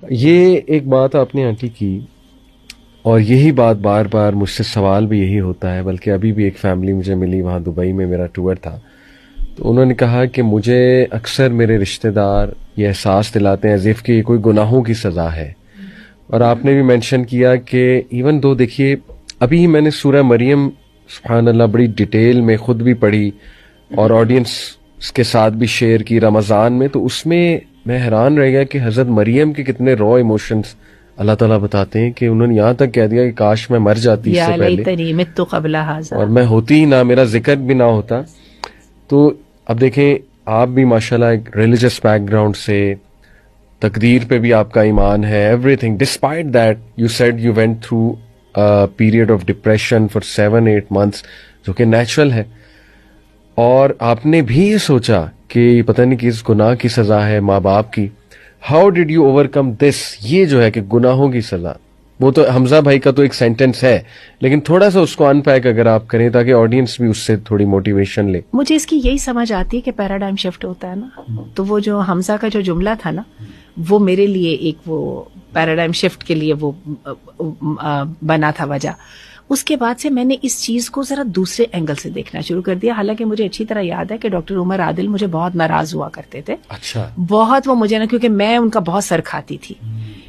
یہ ایک بات آپ نے آنٹی کی، اور یہی بات بار بار مجھ سے سوال بھی یہی ہوتا ہے، بلکہ ابھی بھی ایک فیملی مجھے ملی وہاں دبئی میں، میرا ٹور تھا، تو انہوں نے کہا کہ مجھے اکثر میرے رشتہ دار یہ احساس دلاتے ہیں ایز اف کہ یہ کوئی گناہوں کی سزا ہے. اور آپ نے بھی مینشن کیا کہ ایون دو دیکھیے ابھی ہی میں نے سورہ مریم سبحان اللہ بڑی ڈیٹیل میں خود بھی پڑھی اور آڈینس کے ساتھ بھی شیئر کی رمضان میں، تو اس میں میں حیران رہ گیا کہ حضرت مریم کے کتنے را ایموشنز اللہ تعالیٰ بتاتے ہیں کہ انہوں نے یہاں تک کہہ دیا کہ کاش میں مر جاتی اس سے پہلے اور میں ہوتی ہی نہ، میرا ذکر بھی نہ ہوتا. تو اب دیکھیں آپ بھی ماشاءاللہ ایک ریلیجس بیک گراؤنڈ سے، تقدیر پہ بھی آپ کا ایمان ہے، every thing despite that you said you went through period of depression for 7-8 months جو کہ نیچرل ہے، اور آپ نے بھی یہ سوچا کہ پتہ نہیں کس گناہ کی سزا ہے ماں باپ کی. ہاؤ ڈیڈ یو اوور کم دس؟ یہ جو ہے کہ گناہوں کی سزا، وہ تو حمزہ بھائی کا تو ایک سینٹینس ہے، لیکن تھوڑا سا اس کو ان پیک اگر آپ کریں تاکہ آڈینس بھی اس سے تھوڑی موٹیویشن لے. مجھے اس کی یہی سمجھ آتی ہے کہ پیراڈائم شفٹ ہوتا ہے نا، تو وہ جو حمزہ کا جو جملہ تھا نا، وہ میرے لیے ایک وہ پیراڈائم شفٹ کے لیے وہ بنا تھا وجہ. اس کے بعد سے میں نے اس چیز کو ذرا دوسرے اینگل سے دیکھنا شروع کر دیا. حالانکہ مجھے اچھی طرح یاد ہے کہ ڈاکٹر عمر عادل مجھے بہت ناراض ہوا کرتے تھے. اچھا. بہت وہ مجھے نا، کیونکہ میں ان کا بہت سر کھاتی تھی.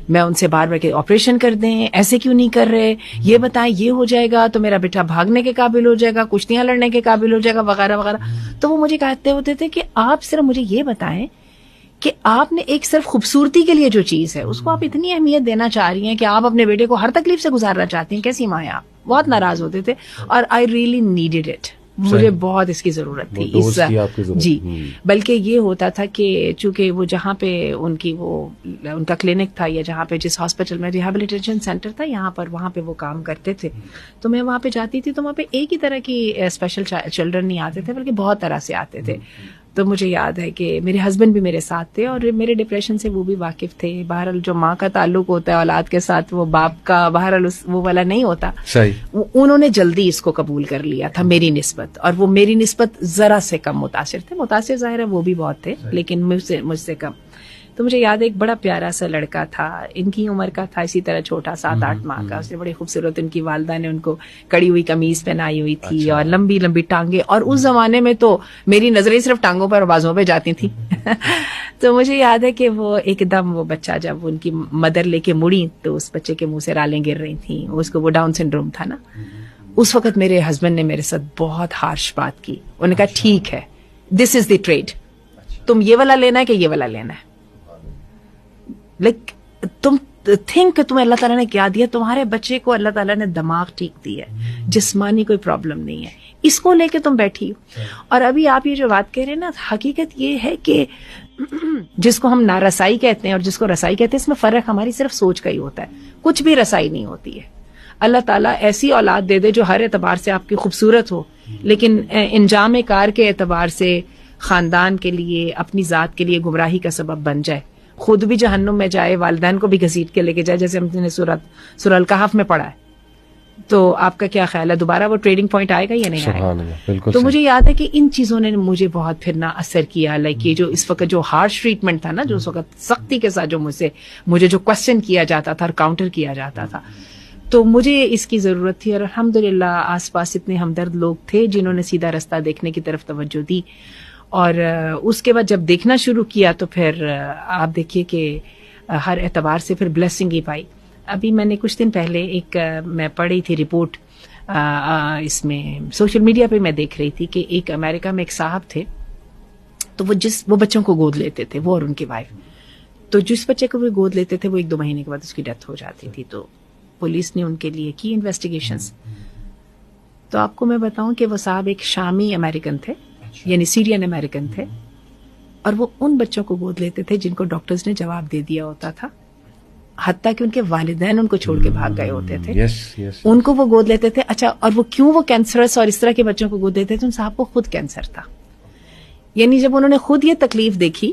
میں ان سے بار بار کہ آپریشن کر دیں، ایسے کیوں نہیں کر رہے، یہ بتائیں یہ ہو جائے گا تو میرا بیٹا بھاگنے کے قابل ہو جائے گا، کشتیاں لڑنے کے قابل ہو جائے گا، وغیرہ وغیرہ. تو وہ مجھے کہتے ہوتے تھے کہ آپ صرف مجھے یہ بتائیں کہ آپ نے ایک صرف خوبصورتی کے لیے جو چیز ہے اس کو آپ اتنی اہمیت دینا چاہ رہی ہیں کہ آپ اپنے بیٹے کو ہر تکلیف سے گزارنا چاہتی ہیں. کیسی ماں ہیں آپ؟ بہت ناراض ہوتے تھے اور آئی ریئلی نیڈیڈ اٹ. مجھے بہت اس کی ضرورت تھی جی. بلکہ یہ ہوتا تھا کہ چونکہ وہ جہاں پہ ان کی وہ ان کا کلینک تھا، یا جہاں پہ جس ہاسپٹل میں ریہیبلیٹیشن سینٹر تھا یہاں پر، وہاں پہ وہ کام کرتے تھے، تو میں وہاں پہ جاتی تھی تو وہاں پہ ایک ہی طرح کی اسپیشل چلڈرن نہیں آتے تھے، بلکہ بہت طرح سے آتے تھے. تو مجھے یاد ہے کہ میرے ہسبینڈ بھی میرے ساتھ تھے اور میرے ڈپریشن سے وہ بھی واقف تھے. بہرحال جو ماں کا تعلق ہوتا ہے اولاد کے ساتھ، وہ باپ کا بہرحال وہ والا نہیں ہوتا. انہوں نے جلدی اس کو قبول کر لیا تھا میری نسبت، اور وہ میری نسبت ذرا سے کم متاثر تھے. متاثر ظاہر ہے وہ بھی بہت تھے، لیکن مجھ سے کم. تو مجھے یاد ہے ایک بڑا پیارا سا لڑکا تھا، ان کی عمر کا تھا، اسی طرح چھوٹا 7-8 ماہ کا. اس نے بڑی خوبصورت، ان کی والدہ نے ان کو کڑی ہوئی قمیض پہنائی ہوئی تھی اور لمبی لمبی ٹانگیں، اور اس زمانے میں تو میری نظریں صرف ٹانگوں پر اور بازوں پہ جاتی تھیں. تو مجھے یاد ہے کہ وہ ایک دم وہ بچہ جب ان کی مدر لے کے مڑی تو اس بچے کے منہ سے رالیں گر رہی تھیں. اس کو وہ ڈاؤن سنڈروم تھا نا. اس وقت میرے ہسبینڈ نے میرے ساتھ بہت ہارش بات کی. انہوں نے کہا ٹھیک ہے، دس از دی ٹریڈ، تم یہ والا لینا ہے کہ یہ والا لینا ہے. لائک تم تھنک کہ تمہیں اللہ تعالیٰ نے کیا دیا. تمہارے بچے کو اللہ تعالیٰ نے دماغ ٹھیک دی ہے، جسمانی کوئی پرابلم نہیں ہے، اس کو لے کے تم بیٹھی ہو. اور ابھی آپ یہ جو بات کہہ رہے ہیں نا، حقیقت یہ ہے کہ جس کو ہم نارسائی کہتے ہیں اور جس کو رسائی کہتے ہیں، اس میں فرق ہماری صرف سوچ کا ہی ہوتا ہے. کچھ بھی رسائی نہیں ہوتی ہے. اللہ تعالیٰ ایسی اولاد دے دے جو ہر اعتبار سے آپ کی خوبصورت ہو، لیکن انجام کار کے اعتبار سے خاندان کے لیے، اپنی ذات کے لیے گمراہی کا سبب بن جائے، خود بھی جہنم میں جائے، والدین کو بھی گھسیٹ کے لے کے جائے، جیسے ہم نے سورہ الکہف میں پڑھا ہے. تو آپ کا کیا خیال ہے، دوبارہ وہ ٹریڈنگ پوائنٹ آئے گا یا نہیں آئے گا؟ تو مجھے یاد ہے کہ ان چیزوں نے مجھے بہت پھر نہ اثر کیا. لائک یہ جو اس وقت جو ہارش ٹریٹمنٹ تھا نا، جو اس وقت سختی کے ساتھ جو مجھے جو کوشچن کیا جاتا تھا اور کاؤنٹر کیا جاتا تھا، تو مجھے اس کی ضرورت تھی. اور الحمدللہ آس پاس اتنے ہمدرد لوگ تھے جنہوں نے سیدھا رستہ دیکھنے کی طرف توجہ دی. اور اس کے بعد جب دیکھنا شروع کیا تو پھر آپ دیکھیے کہ ہر اعتبار سے پھر بلیسنگ ہی پائی. ابھی میں نے کچھ دن پہلے ایک میں پڑھی تھی رپورٹ، اس میں سوشل میڈیا پہ میں دیکھ رہی تھی کہ ایک امریکہ میں ایک صاحب تھے، تو وہ بچوں کو گود لیتے تھے، وہ اور ان کی وائف. تو جس بچے کو وہ گود لیتے تھے وہ 1-2 مہینے کے بعد اس کی ڈیتھ ہو جاتی تھی. تو پولیس نے ان کے لیے کی انویسٹیگیشنز. تو آپ کو میں بتاؤں کہ وہ صاحب ایک شامی امریکن تھے، یعنی سیرین امریکن تھے، اور وہ ان بچوں کو گود لیتے تھے جن کو ڈاکٹرز نے جواب دے دیا ہوتا تھا، حتیٰ کہ ان کے والدین ان کو چھوڑ کے بھاگ گئے ہوتے تھے. ان کو وہ گود لیتے تھے. اچھا، اور وہ کیوں وہ کینسرس اور اس طرح کے بچوں کو گود دیتے تھے؟ ان صاحب کو خود کینسر تھا. یعنی جب انہوں نے خود یہ تکلیف دیکھی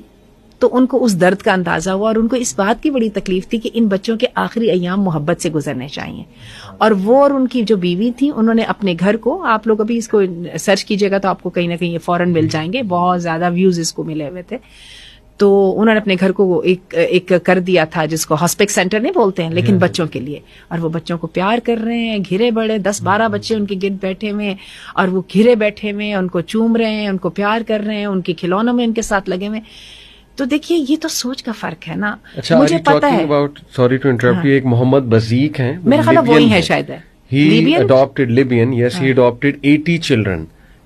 تو ان کو اس درد کا اندازہ ہوا، اور ان کو اس بات کی بڑی تکلیف تھی کہ ان بچوں کے آخری ایام محبت سے گزرنے چاہیے. اور وہ اور ان کی جو بیوی تھی، انہوں نے اپنے گھر کو، آپ لوگ ابھی اس کو سرچ کیجئے گا تو آپ کو کہیں نہ کہیں یہ فوراً مل جائیں گے، بہت زیادہ ویوز اس کو ملے ہوئے تھے. تو انہوں نے اپنے گھر کو ایک کر دیا تھا جس کو ہاسپٹل سینٹر نہیں بولتے ہیں لیکن بچوں کے لیے, اور وہ بچوں کو پیار کر رہے ہیں, گھرے بڑے 10-12 بچے ان کے گرد بیٹھے ہوئے اور وہ گھرے بیٹھے ہوئے ان کو چوم رہے ہیں, ان کو پیار کر رہے ہیں, ان کے کھلونوں میں ان کے ساتھ لگے ہوئے. تو دیکھیے یہ تو سوچ کا فرق ہے نا. مجھے پتا ہے, سوری ٹو انٹرپٹ, ایک محمد بزیق ہیں, میرا خیال وہی ہے شاید. He adopted Libyan, yes, he adopted 80 children.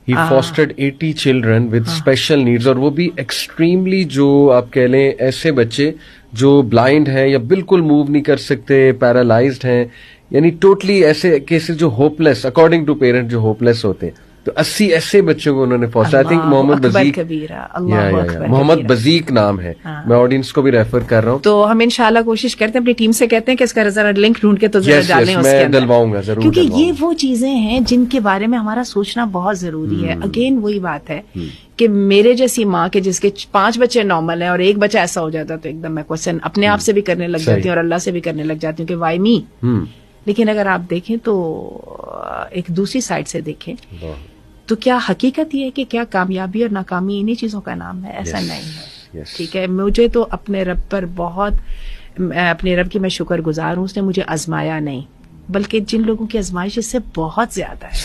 He fostered 80 children with special needs, اور وہ بھی extremely جو آپ کہہ لیں ایسے بچے جو بلائنڈ ہیں یا بالکل موو نہیں کر سکتے, پیرالائزڈ ہیں, یعنی ٹوٹلی ایسے کیسز جو ہوپلیس, اکارڈنگ ٹو پیرنٹ جو ہوپلیس ہوتے ہیں. تو 80 ایسے بچوں کو انہوں نے فوسٹر. آئی تھنک محمد بزیق, محمد بزیق نام ہے. میں آڈینس کو بھی ریفر کر رہا ہوں. تو ہم انشاءاللہ کوشش کرتے ہیں, اپنی ٹیم سے کہتے ہیں کہ اس کا ذرا لنک ڈھونڈ کے تو ذرا ڈالیں اس کے اندر. ڈلواؤں گا ضرور, کیونکہ یہ وہ چیزیں ہیں جن کے بارے میں ہمارا سوچنا بہت ضروری ہے. اگین وہی بات ہے کہ میرے جیسی ماں کے جس کے 5 بچے نارمل ہیں اور ایک بچہ ایسا ہو جاتا تو ایک دم میں کوشچن اپنے آپ سے بھی کرنے لگ جاتی ہوں اور اللہ سے بھی کرنے لگ جاتی ہوں کہ وائی می. لیکن اگر آپ دیکھیں تو ایک دوسری سائڈ سے دیکھیں تو کیا حقیقت یہ ہے کہ کیا کامیابی اور ناکامی انہی چیزوں کا نام ہے؟ ایسا نہیں ہے. ٹھیک ہے, مجھے تو اپنے رب پر بہت, اپنے رب کی میں شکر گزار ہوں, اس نے مجھے آزمایا نہیں, بلکہ جن لوگوں کی آزمائش اس سے بہت زیادہ ہے.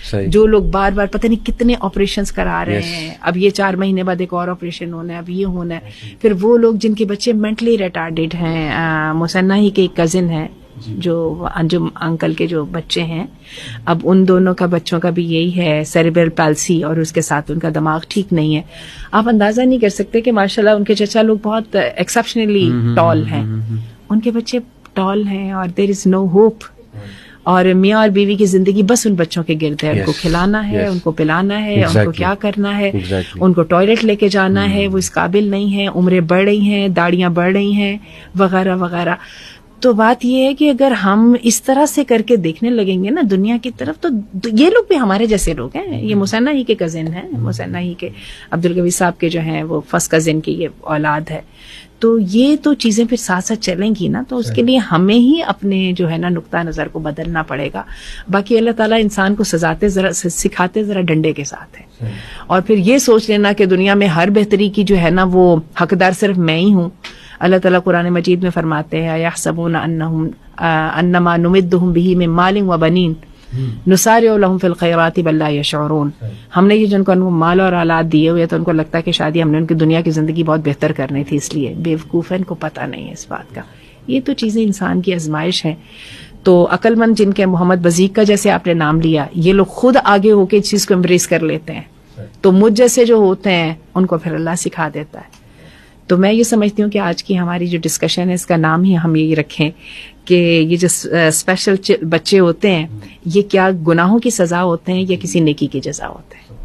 صحیح. جو لوگ بار بار پتہ نہیں کتنے آپریشنز کرا رہے ہیں, اب یہ 4 مہینے بعد ایک اور آپریشن ہونا ہے, اب یہ ہونا ہے. پھر وہ لوگ جن کے بچے مینٹلی ریٹارڈیڈ ہیں, مسنہ ہی کے ایک کزن ہے جو انجم انکل کے جو بچے ہیں, اب ان دونوں کا بچوں کا بھی یہی ہے, سیریبرل پیلسی, اور اس کے ساتھ ان کا دماغ ٹھیک نہیں ہے. آپ اندازہ نہیں کر سکتے کہ ماشاءاللہ ان کے چچا لوگ بہت ایکسیپشنلی ٹال ہیں, ان کے بچے ٹال ہیں اور دیر از نو ہوپ, اور میاں اور بیوی کی زندگی بس ان بچوں کے گرد ہے. ان کو کھلانا ہے, ان کو پلانا ہے, ان کو کیا کرنا ہے, ان کو ٹوائلٹ لے کے جانا ہے, وہ اس قابل نہیں ہے, عمریں بڑھ رہی ہیں, داڑیاں بڑھ رہی ہیں, وغیرہ وغیرہ. تو بات یہ ہے کہ اگر ہم اس طرح سے کر کے دیکھنے لگیں گے نا دنیا کی طرف, تو یہ لوگ بھی ہمارے جیسے لوگ ہیں. یہ مسنہ ہی کے کزن ہیں, مسنہ ہی کے عبدالقوی صاحب کے جو ہیں وہ فرسٹ کزن کی یہ اولاد ہے. تو یہ تو چیزیں پھر ساتھ ساتھ چلیں گی نا, تو اس کے لیے ہمیں ہی اپنے جو ہے نا نقطہ نظر کو بدلنا پڑے گا. باقی اللہ تعالیٰ انسان کو سکھاتے ذرا ڈنڈے کے ساتھ ہے, اور پھر یہ سوچ لینا کہ دنیا میں ہر بہتری کی جو ہے نا وہ حقدار صرف میں ہی ہوں. اللہ تعالیٰ قرآن مجید میں فرماتے ہیں یحسبون انما نمدہم بہ من مال و بنین نسارع لہم فی الخیرات بل لا یشعرون. ہم نے یہ جن کو ان کو مال اور اولاد دیے ہوئے تو ان کو لگتا ہے کہ شاید ہم نے ان کی دنیا کی زندگی بہت بہتر کرنی تھی, اس لیے بیوقوف ہے, ان کو پتہ نہیں ہے اس بات کا. یہ تو چیزیں انسان کی آزمائش ہیں. تو عقل مند جن کے محمد بزیق کا جیسے آپ نے نام لیا, یہ لوگ خود آگے ہو کے اس چیز کو امبریس کر لیتے ہیں, تو مجھ جیسے جو ہوتے ہیں ان کو پھر اللہ سکھا دیتا ہے. تو میں یہ سمجھتی ہوں کہ آج کی ہماری جو ڈسکشن ہے اس کا نام ہی ہم یہی رکھیں کہ یہ جو اسپیشل بچے ہوتے ہیں یہ کیا گناہوں کی سزا ہوتے ہیں یا کسی نیکی کی جزا ہوتے ہیں.